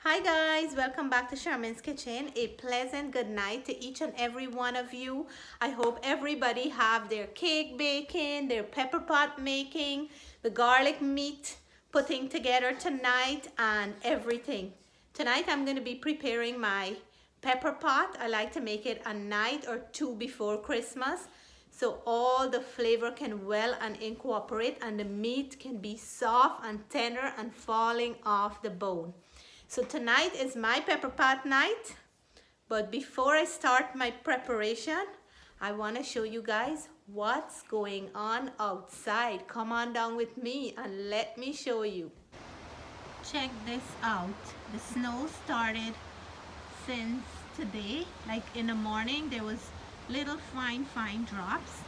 Hi guys, welcome back to Sherman's Kitchen. A pleasant good night to each and every one of you. I hope everybody have their cake baking, their pepper pot making, the garlic meat putting together tonight and everything. Tonight I'm going to be preparing my pepper pot. I like to make it a night or two before Christmas so all the flavor can well and incorporate and the meat can be soft and tender and falling off the bone. So tonight is my pepper pot night, but before I start my preparation, I want to show you guys what's going on outside. Come on down with me and let me show you. Check this out. The snow started since today. Like in the morning there was little fine drops,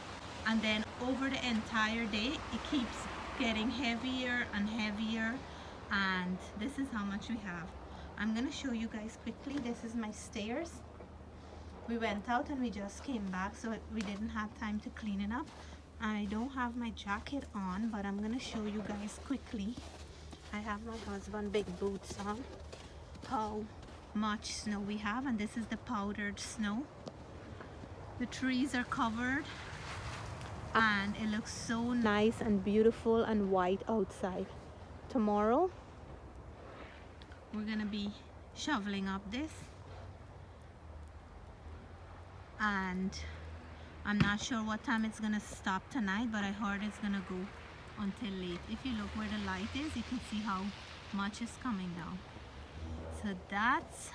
and then over the entire day it keeps getting heavier and heavier. And this is how much we have. I'm gonna show you guys quickly. This is my stairs. We went out and we just came back, so we didn't have time to clean it up. I don't have my jacket on, but I'm gonna show you guys quickly. I have my husband big boots on. How much snow we have, and this is the powdered snow. The trees are covered and it looks so nice and beautiful and white outside. Tomorrow we're gonna be shoveling up this, and I'm not sure what time it's gonna stop tonight, but I heard it's gonna go until late. If you look where the light is, you can see how much is coming down. So that's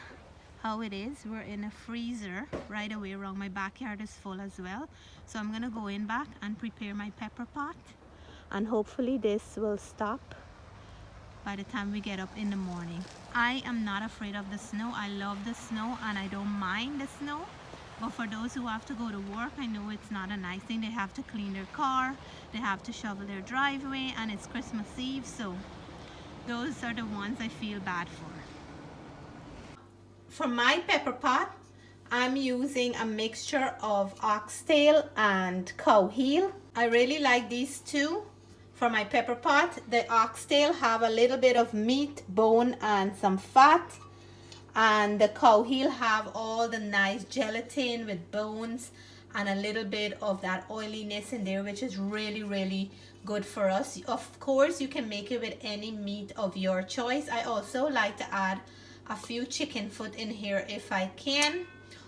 how it is. We're in a freezer right away around. My backyard is full as well, so I'm gonna go in back and prepare my pepper pot, and hopefully this will stop by the time we get up in the morning. I am not afraid of the snow. I love the snow and I don't mind the snow, but for those who have to go to work, I know it's not a nice thing. They have to clean their car, they have to shovel their driveway, and it's Christmas Eve, so those are the ones I feel bad for. For my pepper pot, I'm using a mixture of oxtail and cow heel. I really like these two. For my pepper pot, the oxtail have a little bit of meat, bone, and some fat. And the cow heel have all the nice gelatin with bones and a little bit of that oiliness in there, which is really good for us. Of course, you can make it with any meat of your choice. I also like to add a few chicken foot in here if I can.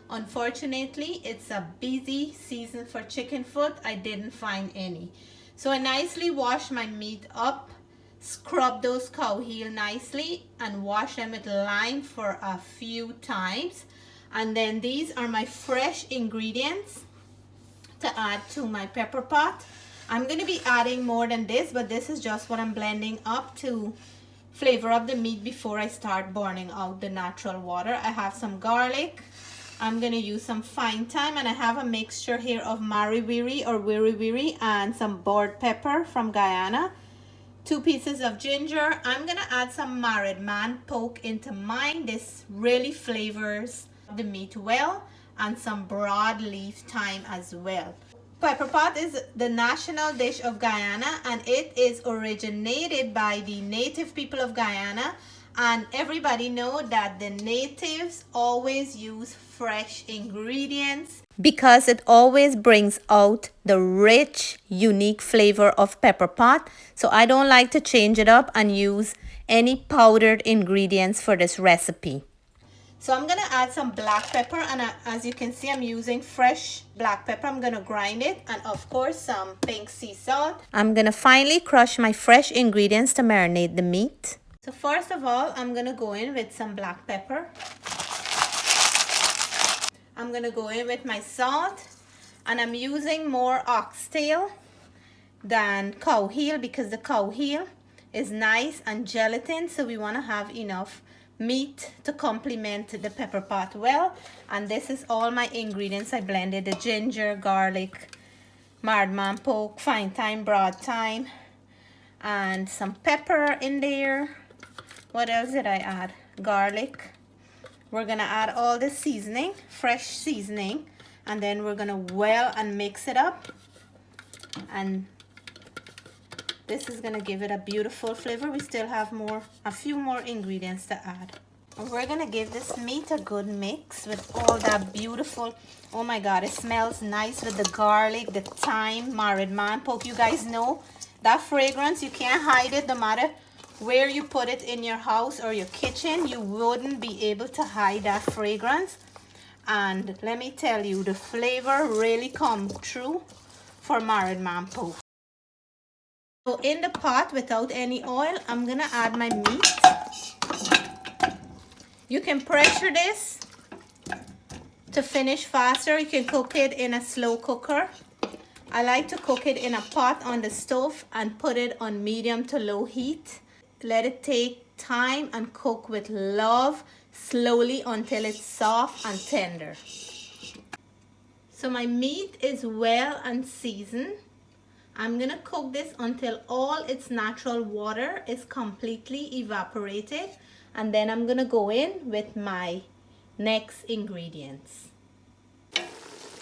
Unfortunately, it's a busy season for chicken foot. I didn't find any. So I nicely wash my meat up, scrub those cow heel nicely, and wash them with lime for a few times. And then these are my fresh ingredients to add to my pepper pot. I'm going to be adding more than this, but this is just what I'm blending up to flavor up the meat before I start burning out the natural water. I have some garlic. I'm going to use some fine thyme, and I have a mixture here of wirrie or wirrie and some board pepper from Guyana. 2 pieces of ginger. I'm going to add some married man poke into mine. This really flavors the meat well, and some broadleaf thyme as well. Pepper pot is the national dish of Guyana, and it is originated by the native people of Guyana. And everybody know that the natives always use fresh ingredients because it always brings out the rich, unique flavor of pepper pot. So I don't like to change it up and use any powdered ingredients for this recipe. So I'm going to add some black pepper, and as you can see, I'm using fresh black pepper. I'm going to grind it, and of course some pink sea salt. I'm going to finely crush my fresh ingredients to marinate the meat. So first of all, I'm going to go in with some black pepper. I'm going to go in with my salt, and I'm using more oxtail than cow heel because the cow heel is nice and gelatin, so we want to have enough meat to complement the pepper pot well. And this is all my ingredients I blended: the ginger, garlic, married man poke, fine thyme, broad thyme, and some pepper in there. What else did I add? Garlic. We're gonna add all the seasoning, fresh seasoning, and then we're gonna well and mix it up, and this is gonna give it a beautiful flavor. We still have a few more ingredients to add. We're gonna give this meat a good mix with all that beautiful, oh my god, it smells nice with the garlic, the thyme, married man pork. You guys know that fragrance, you can't hide it. No matter where you put it in your house or your kitchen, you wouldn't be able to hide that fragrance. And let me tell you, the flavor really comes through for married man pork. So in the pot without any oil, I'm gonna add my meat. You can pressure this to finish faster. You can cook it in a slow cooker. I like to cook it in a pot on the stove and put it on medium to low heat. Let it take time and cook with love slowly until it's soft and tender. So my meat is well and seasoned. I'm gonna cook this until all its natural water is completely evaporated, and then I'm gonna go in with my next ingredients.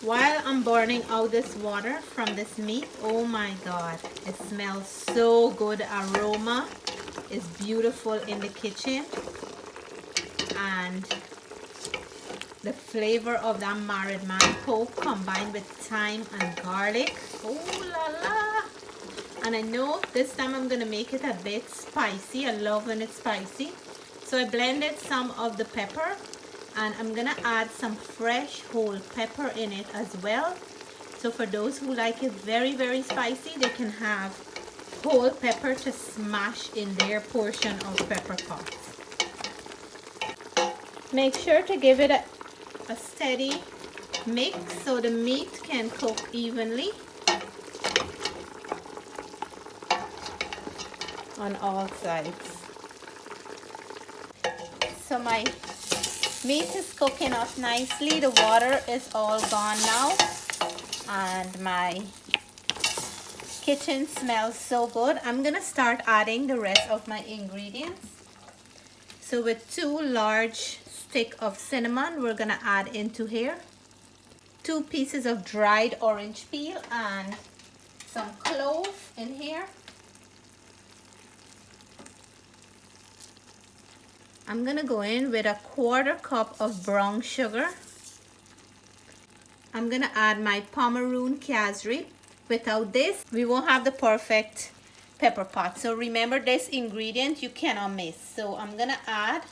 While I'm burning out this water from this meat, oh my god, it smells so good. Aroma is beautiful in the kitchen, and the flavor of that married man pork combined with thyme and garlic, oh la la. And I know this time I'm gonna make it a bit spicy. I love when it's spicy, so I blended some of the pepper, and I'm gonna add some fresh whole pepper in it as well. So for those who like it very, very spicy, they can have whole pepper to smash in their portion of Pepperpot. Make sure to give it a steady mix so the meat can cook evenly on all sides. So my meat is cooking up nicely. The water is all gone now, and my kitchen smells so good. I'm gonna start adding the rest of my ingredients. So with 2 large sticks of cinnamon, we're gonna add into here 2 pieces of dried orange peel and some cloves in here. I'm gonna go in with a 1/4 cup of brown sugar. I'm gonna add my Pomeroon casareep. Without this, we won't have the perfect Pepperpot. So remember, this ingredient you cannot miss. So I'm gonna add,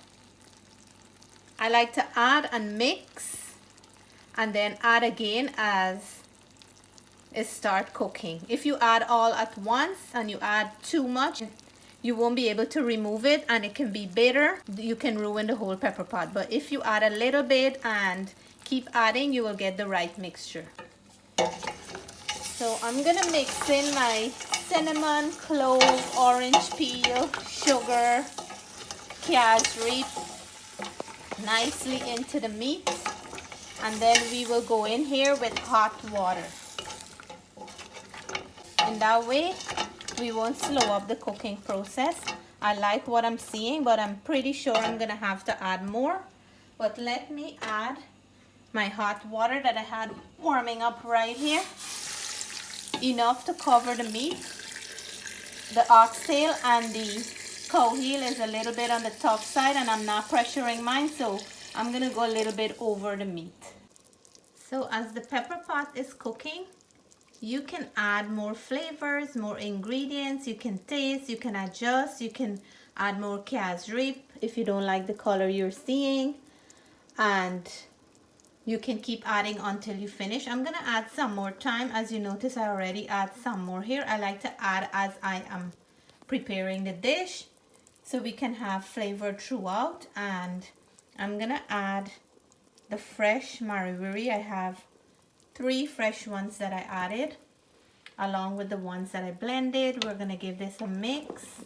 I like to add and mix and then add again as it start cooking. If you add all at once and you add too much, you won't be able to remove it and it can be bitter. You can ruin the whole Pepperpot. But if you add a little bit and keep adding, you will get the right mixture. So I'm gonna mix in my cinnamon, clove, orange peel, sugar, casareep nicely into the meat, and then we will go in here with hot water. In that way we won't slow up the cooking process. I like what I'm seeing, but I'm pretty sure I'm gonna have to add more. But let me add my hot water that I had warming up right here, enough to cover the meat. The oxtail and the cow heel is a little bit on the top side, and I'm not pressuring mine, so I'm gonna go a little bit over the meat. So as the Pepperpot is cooking, you can add more flavors, more ingredients. You can taste, you can adjust, you can add more casareep if you don't like the color you're seeing, and you can keep adding until you finish. I'm gonna add some more thyme. As you notice, I already add some more here. I like to add as I am preparing the dish so we can have flavor throughout. And I'm gonna add the fresh wirrie. I have 3 fresh ones that I added along with the ones that I blended. We're gonna give this a mix.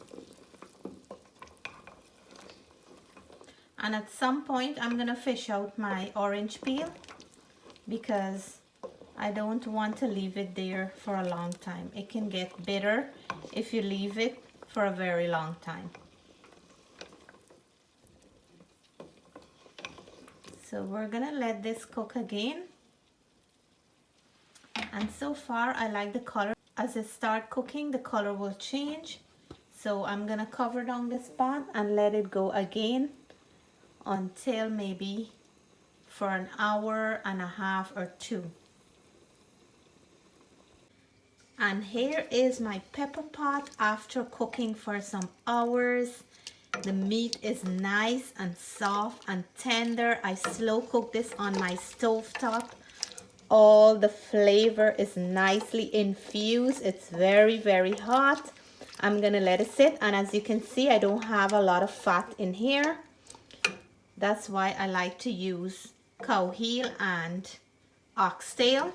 And at some point I'm gonna fish out my orange peel because I don't want to leave it there for a long time. It can get bitter if you leave it for a very long time. So we're gonna let this cook again. And so far I like the color. As it starts cooking, the color will change. So I'm gonna cover down this pot and let it go again until maybe for an hour and a half or two. And here is my pepper pot after cooking for some hours. The meat is nice and soft and tender. I slow cook this on my stove top. All the flavor is nicely infused. It's very, very hot. I'm gonna let it sit, and as you can see, I don't have a lot of fat in here. That's why I like to use cow heel and oxtail.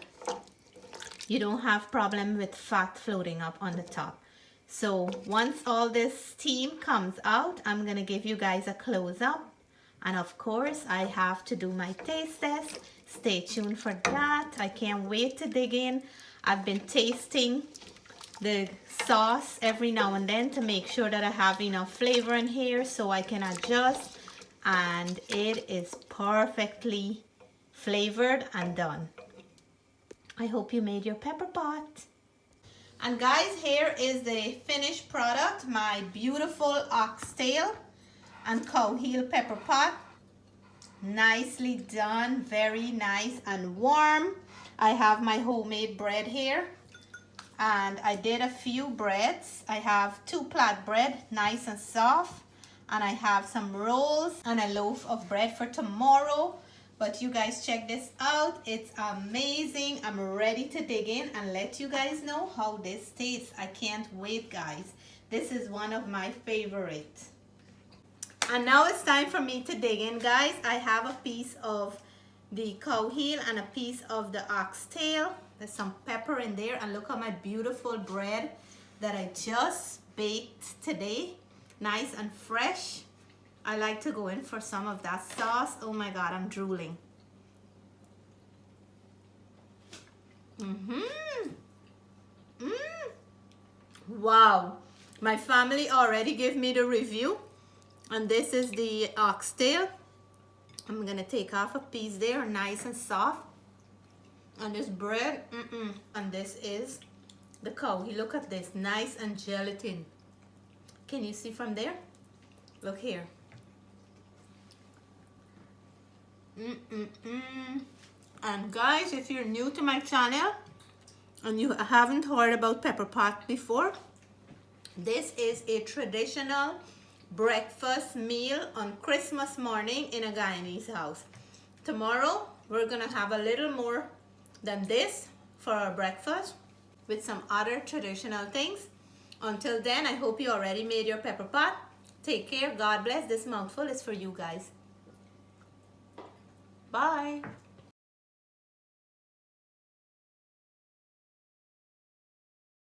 You don't have problem with fat floating up on the top. So once all this steam comes out, I'm gonna give you guys a close-up. And of course, I have to do my taste test. Stay tuned for that. I can't wait to dig in. I've been tasting the sauce every now and then to make sure that I have enough flavor in here so I can adjust. And it is perfectly flavored and done. I hope you made your pepper pot. And guys, here is the finished product, my beautiful oxtail and cow heel pepper pot. Nicely done, very nice and warm. I have my homemade bread here, and I did a few breads. I have 2 flat bread, nice and soft, and I have some rolls and a loaf of bread for tomorrow. But you guys check this out. It's amazing. I'm ready to dig in and let you guys know how this tastes. I can't wait, guys. This is one of my favorites. And now it's time for me to dig in, guys. I have a piece of the cow heel and a piece of the oxtail. There's some pepper in there, and look at my beautiful bread that I just baked today. Nice and fresh. I like to go in for some of that sauce. Oh my God, I'm drooling. Wow. My family already gave me the review. And this is the oxtail. I'm gonna take off a piece there, nice and soft. And this bread, and this is the cow. Look at this, nice and gelatin. Can you see from there? Look here. And guys, if you're new to my channel and you haven't heard about Pepperpot before, this is a traditional breakfast meal on Christmas morning in a Guyanese house. Tomorrow we're gonna have a little more than this for our breakfast with some other traditional things. Until then, I hope you already made your Pepperpot. Take care, God bless. This mouthful is for you guys. Bye.